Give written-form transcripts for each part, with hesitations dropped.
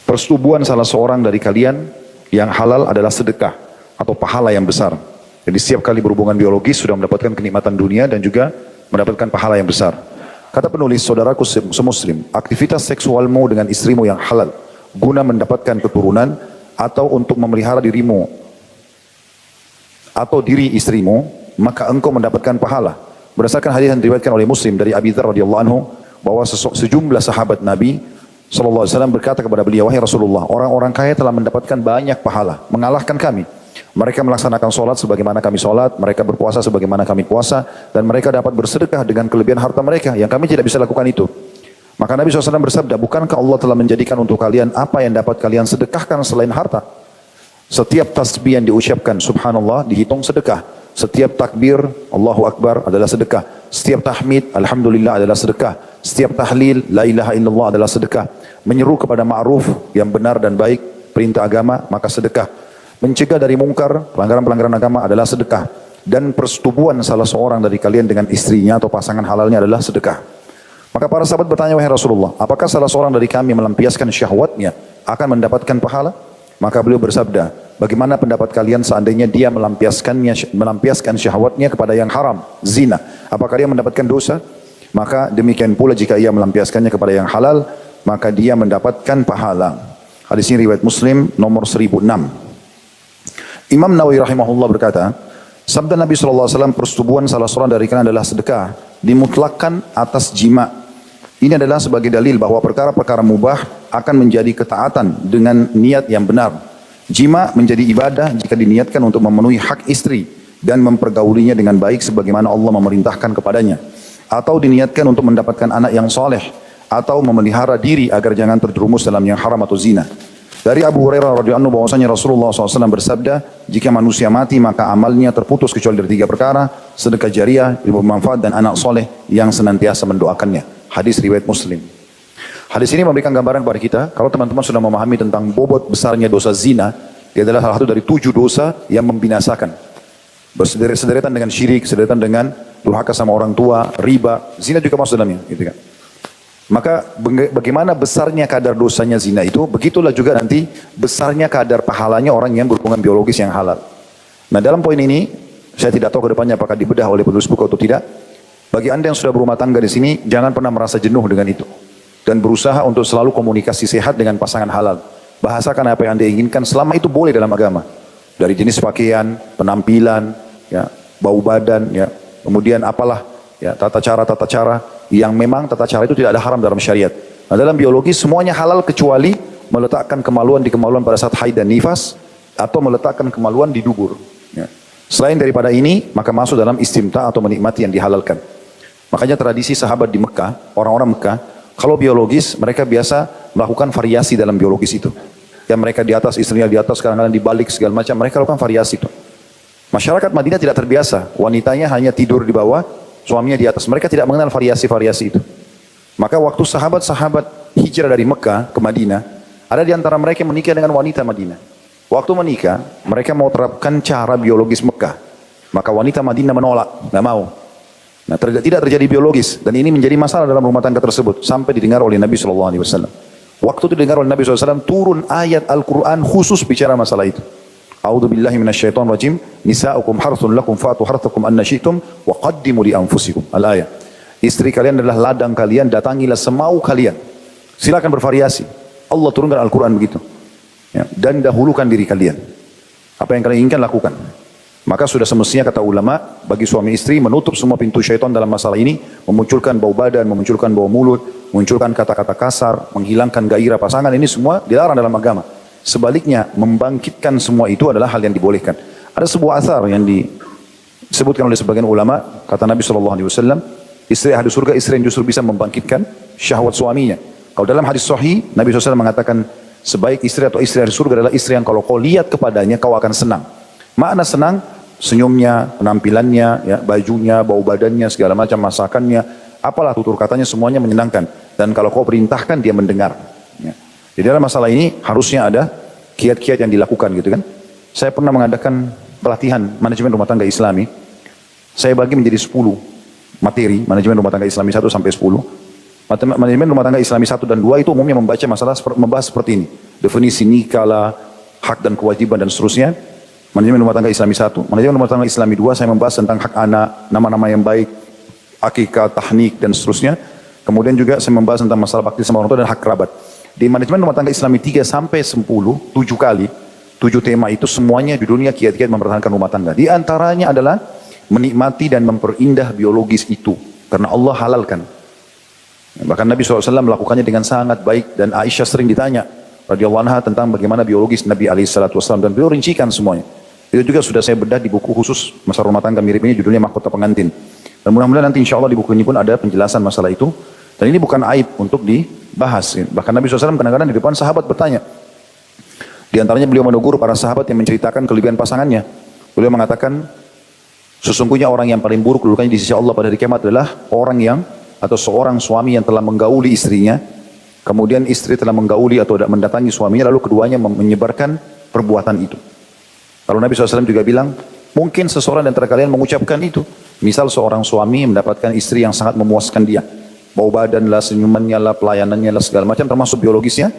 Persetubuhan salah seorang dari kalian yang halal adalah sedekah atau pahala yang besar. Jadi setiap kali berhubungan biologis sudah mendapatkan kenikmatan dunia dan juga mendapatkan pahala yang besar. Kata penulis, saudaraku semuslim, aktivitas seksualmu dengan istrimu yang halal guna mendapatkan keturunan atau untuk memelihara dirimu atau diri istrimu, maka engkau mendapatkan pahala. Berdasarkan hadis yang diriwayatkan oleh Muslim dari Abi Dzar radhiyallahu anhu bahwa sejumlah sahabat Nabi sallallahu alaihi wasallam berkata kepada beliau, wahai Rasulullah, orang-orang kaya telah mendapatkan banyak pahala, mengalahkan kami. Mereka melaksanakan solat sebagaimana kami solat, mereka berpuasa sebagaimana kami puasa, dan mereka dapat bersedekah dengan kelebihan harta mereka yang kami tidak bisa lakukan itu. Maka Nabi SAW bersabda, bukankah Allah telah menjadikan untuk kalian apa yang dapat kalian sedekahkan selain harta? Setiap tasbih yang diucapkan subhanallah dihitung sedekah. Setiap takbir Allahu Akbar adalah sedekah. Setiap tahmid alhamdulillah adalah sedekah. Setiap tahlil la ilaha illallah adalah sedekah. Menyeru kepada ma'ruf yang benar dan baik, perintah agama, maka sedekah. Mencegah dari mungkar, pelanggaran-pelanggaran agama adalah sedekah. Dan persetubuhan salah seorang dari kalian dengan istrinya atau pasangan halalnya adalah sedekah. Maka para sahabat bertanya, wahai Rasulullah, apakah salah seorang dari kami melampiaskan syahwatnya akan mendapatkan pahala? Maka beliau bersabda, bagaimana pendapat kalian seandainya dia melampiaskan syahwatnya kepada yang haram, zina? Apakah dia mendapatkan dosa? Maka demikian pula jika ia melampiaskannya kepada yang halal, maka dia mendapatkan pahala. Hadis ini riwayat Muslim nomor 1006. Imam Nawawi rahimahullah berkata, sabda Nabi SAW, persetubuhan salah seorang dari kalian adalah sedekah, dimutlakkan atas jima. Ini adalah sebagai dalil bahwa perkara-perkara mubah akan menjadi ketaatan dengan niat yang benar. Jima menjadi ibadah jika diniatkan untuk memenuhi hak istri dan mempergaulinya dengan baik sebagaimana Allah memerintahkan kepadanya. Atau diniatkan untuk mendapatkan anak yang soleh. Atau memelihara diri agar jangan terjerumus dalam yang haram atau zina. Dari Abu Hurairah radhiyallahu anhu bahwasanya Rasulullah SAW bersabda, jika manusia mati maka amalnya terputus kecuali dari 3 perkara, sedekah jariah, ilmu bermanfaat, dan anak soleh yang senantiasa mendoakannya. Hadis riwayat Muslim. Hadis ini memberikan gambaran kepada kita, kalau teman-teman sudah memahami tentang bobot besarnya dosa zina, dia adalah salah satu dari 7 dosa yang membinasakan. Bersederetan dengan syirik, sederetan dengan durhaka sama orang tua, riba, zina juga masuk dalamnya, gitu kan. Maka bagaimana besarnya kadar dosanya zina itu, begitulah juga nanti besarnya kadar pahalanya orang yang berhubungan biologis yang halal. Nah, dalam poin ini, saya tidak tahu ke depannya apakah dibedah oleh penulis buku atau tidak. Bagi Anda yang sudah berumah tangga di sini, jangan pernah merasa jenuh dengan itu. Dan berusaha untuk selalu komunikasi sehat dengan pasangan halal. Bahasakan apa yang Anda inginkan, selama itu boleh dalam agama. Dari jenis pakaian, penampilan, ya, bau badan, ya, kemudian apalah, ya, tata cara yang memang tata cara itu tidak ada haram dalam syariat. Nah, dalam biologi semuanya halal kecuali meletakkan kemaluan di kemaluan pada saat haid dan nifas, atau meletakkan kemaluan di dubur. Ya. Selain daripada ini, maka masuk dalam istimta atau menikmati yang dihalalkan. Makanya tradisi sahabat di Mekah, orang-orang Mekah, kalau biologis mereka biasa melakukan variasi dalam biologis itu. Yang mereka di atas, istrinya di atas, kadang-kadang dibalik segala macam, mereka lakukan variasi itu. Masyarakat Madinah tidak terbiasa, wanitanya hanya tidur di bawah, suaminya di atas. Mereka tidak mengenal variasi-variasi itu. Maka waktu sahabat-sahabat hijrah dari Mekah ke Madinah, ada di antara mereka yang menikah dengan wanita Madinah. Waktu menikah, mereka mau terapkan cara biologis Mekah. Maka wanita Madinah menolak, nggak mau. Nah, tidak terjadi biologis, dan ini menjadi masalah dalam rumah tangga tersebut sampai didengar oleh Nabi SAW. Waktu itu didengar oleh Nabi SAW, turun ayat Al-Quran khusus bicara masalah itu. A'udzu billahi minasyaitonir rajim. Nisa'ukum harthun lakum fa'tu harthakum anna syi'tum wa qaddimu li anfusikum. Al-ayat. Istri kalian adalah ladang kalian, datangilah semau kalian. Silakan bervariasi. Allah turunkan Al-Quran begitu. Ya, dan dahulukan diri kalian. Apa yang kalian inginkan lakukan. Maka sudah semestinya kata ulama, bagi suami istri menutup semua pintu syaitan dalam masalah ini, memunculkan bau badan, memunculkan bau mulut, memunculkan kata-kata kasar, menghilangkan gairah pasangan, ini semua dilarang dalam agama. Sebaliknya, membangkitkan semua itu adalah hal yang dibolehkan. Ada sebuah athar yang disebutkan oleh sebagian ulama, kata Nabi SAW, istri ahli surga, istri yang justru bisa membangkitkan syahwat suaminya. Kalau dalam hadis sahih, Nabi SAW mengatakan, sebaik istri atau istri ahli surga adalah istri yang kalau kau lihat kepadanya, kau akan senang. Makna senang, senyumnya, penampilannya, ya, bajunya, bau badannya, segala macam masakannya, apalah tutur katanya semuanya menyenangkan. Dan kalau kau perintahkan dia mendengar. Ya. Di dalam masalah ini harusnya ada kiat-kiat yang dilakukan gitu kan. Saya pernah mengadakan pelatihan manajemen rumah tangga Islami. Saya bagi menjadi 10 materi manajemen rumah tangga Islami 1 sampai 10. Manajemen rumah tangga Islami 1 dan 2 itu umumnya membahas seperti ini. definisi nikah lah, hak dan kewajiban dan seterusnya. Manajemen rumah tangga Islami 1, manajemen rumah tangga Islami 2, saya membahas tentang hak anak, nama-nama yang baik, akikah, tahnik dan seterusnya. Kemudian juga saya membahas tentang masalah bakti sama orang tua dan hak kerabat. Di manajemen rumah tangga Islami 3 sampai 10, 7 kali, 7 tema itu semuanya di dunia kiat-kiat mempertahankan rumah tangga. Di antaranya adalah menikmati dan memperindah biologis itu. Karena Allah halalkan. Bahkan Nabi SAW melakukannya dengan sangat baik. Dan Aisyah sering ditanya radhiyallahu anha tentang bagaimana biologis Nabi SAW. Dan beliau rincikan semuanya. Itu juga sudah saya bedah di buku khusus masalah rumah tangga mirip ini, judulnya Mahkota Pengantin. Dan mudah-mudahan nanti insya Allah di buku ini pun ada penjelasan masalah itu. Dan ini bukan aib untuk dibahas. Bahkan Nabi SAW kadang-kadang di depan sahabat bertanya. Di antaranya beliau menegur para sahabat yang menceritakan kelebihan pasangannya. Beliau mengatakan, sesungguhnya orang yang paling buruk kedudukannya di sisi Allah pada hari kiamat adalah orang yang atau seorang suami yang telah menggauli istrinya, kemudian istri telah menggauli atau mendatangi suaminya, lalu keduanya menyebarkan perbuatan itu. Lalu Nabi SAW juga bilang, mungkin seseorang di antara kalian mengucapkan itu. Misal seorang suami mendapatkan istri yang sangat memuaskan dia. Bau badan lah, senyumannya lah, pelayanannya lah, segala macam termasuk biologisnya.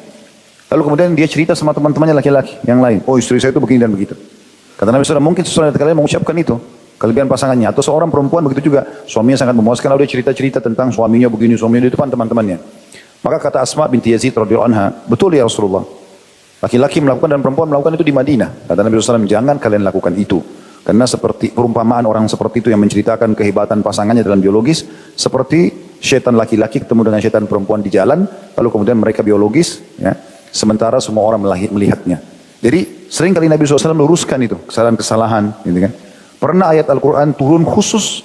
Lalu kemudian dia cerita sama teman-temannya laki-laki yang lain. Oh, istri saya itu begini dan begitu. Kata Nabi SAW, mungkin seseorang di antara kalian mengucapkan itu. Kelebihan pasangannya. Atau seorang perempuan begitu juga. Suaminya sangat memuaskan, lalu dia cerita-cerita tentang suaminya begini, suaminya di depan teman-temannya. Maka kata Asma binti Yazid radhiyallahu anha, betul ya Rasulullah. Laki-laki melakukan dan perempuan melakukan itu di Madinah. Kata Nabi SAW, jangan kalian lakukan itu. Karena seperti perumpamaan orang seperti itu yang menceritakan kehebatan pasangannya dalam biologis, seperti syaitan laki-laki ketemu dengan syaitan perempuan di jalan, lalu kemudian mereka biologis, ya, sementara semua orang melihatnya. Jadi sering kali Nabi SAW meluruskan itu, kesalahan-kesalahan. Gitu kan. Pernah ayat Al-Quran turun khusus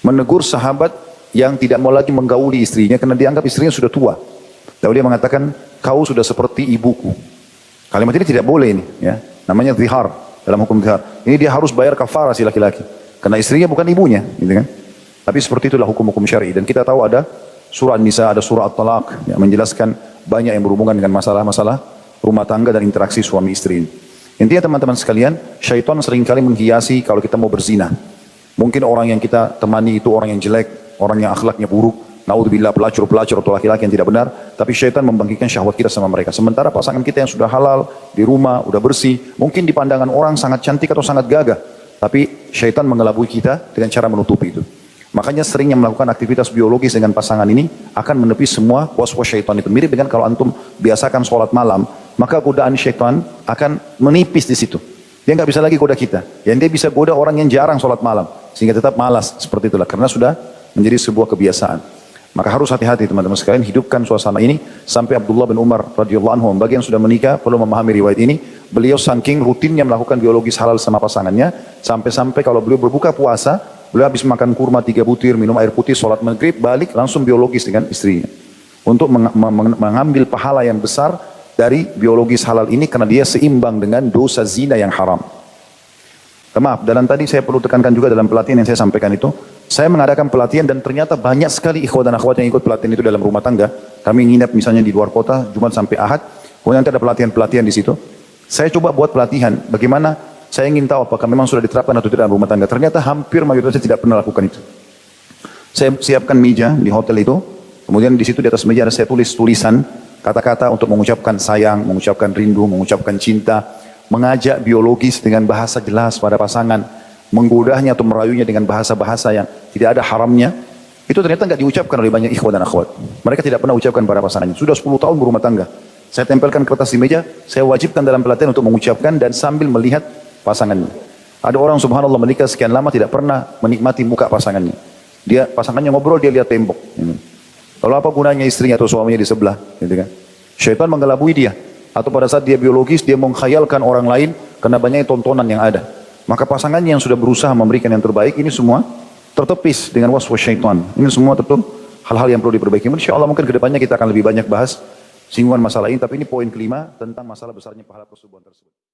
menegur sahabat yang tidak mau lagi menggauli istrinya karena dianggap istrinya sudah tua. Lalu dia mengatakan, kau sudah seperti ibuku. Kalimat ini tidak boleh ini, ya. Namanya zihar dalam hukum zihar. Ini dia harus bayar kafarah si laki-laki karena istrinya bukan ibunya, gitu kan. Tapi seperti itulah hukum-hukum syar'i. Dan kita tahu ada surah An-Nisa, ada surah At-Talaq yang menjelaskan banyak yang berhubungan dengan masalah-masalah rumah tangga dan interaksi suami istri ini. Intinya teman-teman sekalian, syaitan seringkali menghiasi kalau kita mau berzina. Mungkin orang yang kita temani itu orang yang jelek, orang yang akhlaknya buruk, naudzubillah, pelacur-pelacur atau laki-laki yang tidak benar, tapi syaitan membangkitkan syahwat kita sama mereka. Sementara pasangan kita yang sudah halal, di rumah, udah bersih, mungkin di pandangan orang sangat cantik atau sangat gagah, tapi syaitan mengelabui kita dengan cara menutupi itu. Makanya sering yang melakukan aktivitas biologis dengan pasangan ini akan menepis semua was-was syaitan itu. Mirip dengan kalau antum biasakan sholat malam, maka godaan syaitan akan menipis di situ. Dia nggak bisa lagi goda kita. Yang dia bisa goda orang yang jarang sholat malam, sehingga tetap malas seperti itulah. Karena sudah menjadi sebuah kebiasaan. Maka harus hati-hati teman-teman sekalian, hidupkan suasana ini. Sampai Abdullah bin Umar radhiyallahu anhu, bagi yang sudah menikah perlu memahami riwayat ini. Beliau saking rutinnya melakukan biologis halal sama pasangannya, sampai-sampai kalau beliau berbuka puasa, beliau habis makan kurma 3 butir, minum air putih, sholat maghrib, balik langsung biologis dengan istrinya. Untuk mengambil pahala yang besar dari biologis halal ini karena dia seimbang dengan dosa zina yang haram. Maaf, dalam tadi saya perlu tekankan juga dalam pelatihan yang saya sampaikan itu, saya mengadakan pelatihan dan ternyata banyak sekali ikhwah dan akhwat yang ikut pelatihan itu dalam rumah tangga. Kami nginap misalnya di luar kota, Jumat sampai Ahad, kemudian nanti ada pelatihan-pelatihan di situ. Saya coba buat pelatihan, bagaimana saya ingin tahu apakah memang sudah diterapkan atau tidak dalam rumah tangga. Ternyata hampir mayoritasnya tidak pernah lakukan itu. Saya siapkan meja di hotel itu, kemudian di situ di atas meja ada saya tulis tulisan, kata-kata untuk mengucapkan sayang, mengucapkan rindu, mengucapkan cinta, mengajak biologis dengan bahasa jelas pada pasangan, menggodahnya atau merayunya dengan bahasa-bahasa yang tidak ada haramnya. Itu ternyata nggak diucapkan oleh banyak ikhwan dan akhwat. Mereka tidak pernah ucapkan pada pasangannya. Sudah 10 tahun berumah tangga. Saya tempelkan kertas di meja, saya wajibkan dalam pelatihan untuk mengucapkan dan sambil melihat pasangannya. Ada orang subhanallah menikah sekian lama tidak pernah menikmati muka pasangannya. Dia pasangannya ngobrol, dia lihat tembok. Lalu apa gunanya istrinya atau suaminya di sebelah? Gitu kan? Syaitan mengelabui dia. Atau pada saat dia biologis, dia mengkhayalkan orang lain karena banyaknya tontonan yang ada. Maka pasangannya yang sudah berusaha memberikan yang terbaik, ini semua tertepis dengan waswas syaitan. Ini semua tentu hal-hal yang perlu diperbaiki. Insya Allah mungkin kedepannya kita akan lebih banyak bahas singgungan masalah ini. Tapi ini poin kelima tentang masalah besarnya pahala persubuhan tersebut.